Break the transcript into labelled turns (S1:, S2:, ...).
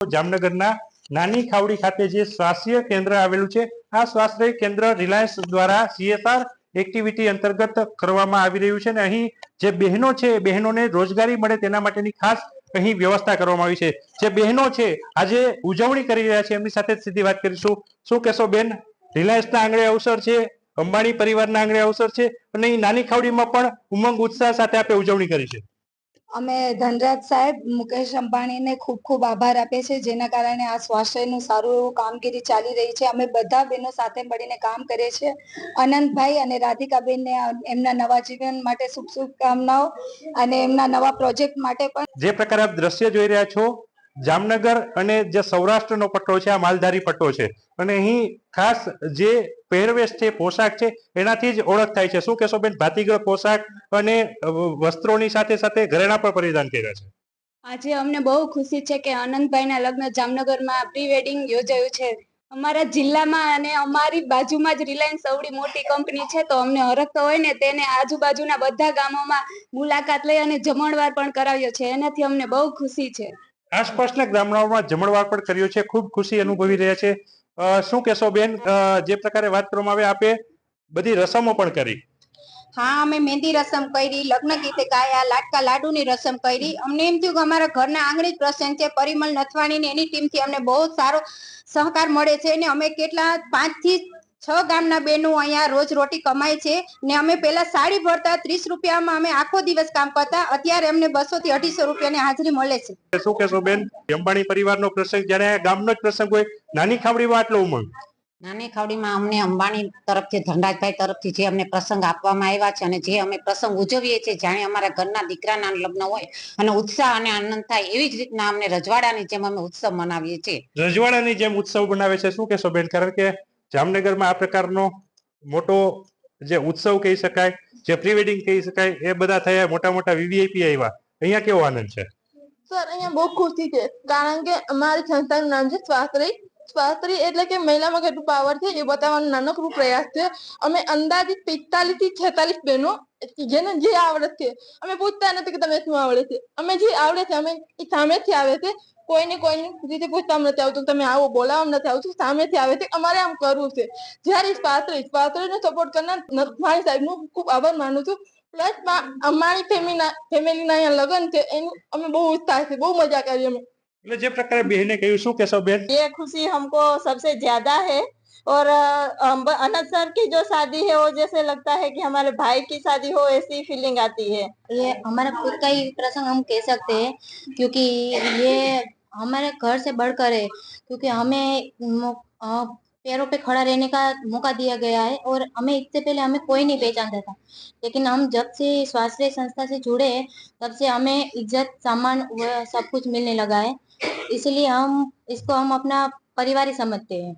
S1: જામનગરના નાની ખાવડી ખાતે જે સ્વાસ્થ્ય કેન્દ્ર આવેલું છે, આ સ્વાસ્થ્ય કેન્દ્ર રિલાયન્સ દ્વારા CSR એક્ટિવિટી અંતર્ગત કરવામાં આવી રહ્યું છે અને અહીં જે બહેનો છે, બહેનોને રોજગારી મળે તેના માટેની ખાસ અહીં વ્યવસ્થા કરવામાં આવી છે। જે બહેનો છે આજે ઉજવણી કરી રહ્યા છે એમની સાથે સીધી વાત કરીશું। શું કહેશો બેન? રિલાયન્સના આંગણે અવસર છે, અંબાણી પરિવારના આંગણે અવસર છે અને અહીં નાની ખાવડીમાં પણ ઉમંગ ઉત્સાહ સાથે આપણે ઉજવણી કરી છે।
S2: અમે ધનરાજ સાહેબ મુકેશ અંબાણીને ખૂબ ખૂબ આભાર આપીએ છીએ, જેના કારણે આ સ્વાસ્થ્યનું સારું એવું કામગીરી ચાલી રહી છે। અમે બધા બહેનો સાથે મળીને કામ કરીએ છીએ। અનંતભાઈ અને રાધિકાબેનને એમના નવા જીવન માટે શુભકામનાઓ અને એમના નવા પ્રોજેક્ટ માટે પણ।
S1: જે પ્રકારે આપ દ્રશ્ય જોઈ રહ્યા છો, જામનગર અને જે સૌરાષ્ટ્રનો પટ્ટો છે, આ માલધારી પટ્ટો છે અને અહીં ખાસ જે પહેરવેશ છે, પોશાક છે, એનાથી જ ઓળખ થાય છે। શું કહેશો બેન? ભાતીગળ પોશાક અને વસ્ત્રોની સાથે સાથે ઘરેણા પણ પરિધાન કર્યા છે।
S3: આજે અમને બહુ ખુશી છે કે અનંતભાઈના લગ્ન જામનગરમાં પ્રી વેડિંગ યોજાયું છે। અમારા જિલ્લામાં અને અમારી બાજુમાં જ રિલાયન્સ અવડી મોટી કંપની છે, તો અમને હરખ તો હોય ને તેને આજુબાજુના બધા ગામોમાં મુલાકાત લઈ અને જમણવાર પણ કરાવ્યો છે, એનાથી અમને બહુ ખુશી છે।
S1: આસપાસના ગામડાઓમાં જમણવાર પણ કર્યો છે, ખૂબ ખુશી અનુભવી રહ્યા છે। શું કહેશો બેન? જે પ્રકારે વાત કરવામાં આવે, આપે બધી રસમો પણ કરી।
S4: હા, અમે મહેંદી રસમ કરી, લગ્ન ગીત ગાયા, લાડકા લાડુની રસમ કરી। અમને એમ થયું કે અમારા ઘરના આંગણે જ પ્રસંગ છે। પરિમલ નથવાણી ને એની ટીમથી અમને બહુ સારો સહકાર મળે છે ને અમે કેટલા 5 થી 6 ગામના બહેનો અહીંયા રોજ રોટી કમાય છે ને અમે પહેલા સાડી ભરતા 30 રૂપિયામાં અમે આખો દિવસ કામ કરતા, અત્યારે અમને 200 થી 250 રૂપિયાની હાજરી મળે છે।
S1: શું કહેશો બેન? અંબાણી પરિવારનો પ્રસંગ, જ્યારે ગામનો જ પ્રસંગ હોય, નાની ખાવડીમાં આટલો ઉમંગ?
S5: નાની ખાવડીમાં અમને અંબાણી તરફથી, ધનરાજભાઈ તરફથી જે અમને પ્રસંગ આપવામાં આવ્યા છે અને જે અમે પ્રસંગ ઉજવીએ છીએ, જાણે અમારા ઘરના દીકરાના લગ્ન હોય અને ઉત્સાહ અને આનંદ થાય, એવી જ રીતના અમને રજવાડાની જેમ અમે ઉત્સવ મનાવીએ છીએ।
S1: રજવાડાની જેમ ઉત્સવ બનાવે છે। શું કહેશો બેન? કારણ કે જામનગરમાં આ પ્રકારનો મોટો જે ઉત્સવ કહી શકાય, જે પ્રી વેડિંગ કહી શકાય, એ બધા થયા, મોટા મોટા VVIP આવ્યા, અહીંયા કેવો આનંદ છે?
S6: સર, અહીંયા બહુ ખુશી છે, કારણ કે અમારી સંસ્થાનું નામ છે સ્વાસ્ત્રી। સ્વાસ્ત્રી એટલે કે મહિલામાં કેટલું પાવર છે એ બતાવવાનો નાનકડું પ્રયાસ છે। અમે અંદાજિત 45 થી 46 બહેનો, જેને જે આવડે છે, અમે પૂછતા નથી કે તમે શું આવડે છે, અમે જે આવડે છે અમે સામેથી આવે છે। કોઈને રીતે પૂછતા નથી આવતું, તમે આવો બોલાવવા નથી આવતું, સામેથી આવે છે, અમારે આમ કરવું છે। જ્યારે સ્વાસ્ત્રીને સપોર્ટ કરનાર નથવાણી સાહેબનું ખૂબ આભાર માનું છું। પ્લસ અમારી ફેમિલીના અહીંયા લગ્ન છે, એનું અમે બહુ ઉત્સાહ છે, બહુ મજા કરી અમે।
S1: એટલે જે પ્રકારે બહેને કહ્યું, શું કહેશો બેન?
S7: ये खुशी हमको सबसे ज्यादा है और अनंत सर की जो शादी है वो जैसे लगता है कि हमारे भाई की शादी हो, ऐसी फीलिंग आती है।
S8: ये हमारा खुद का ही प्रसंग हम कह सकते हैं, क्योंकि ये हमारे घर से बढ़कर है, क्योंकि हमें पैरों पे खड़ा रहने का मौका दिया गया है और हमें इससे पहले हमें कोई नहीं पहचानता था, लेकिन हम जब से स्वास्थ्य संस्था से जुड़े हैं तब से हमें इज्जत, सम्मान व सब कुछ मिलने लगा है। इसलिए हम इसको अपना परिवार ही समझते हैं।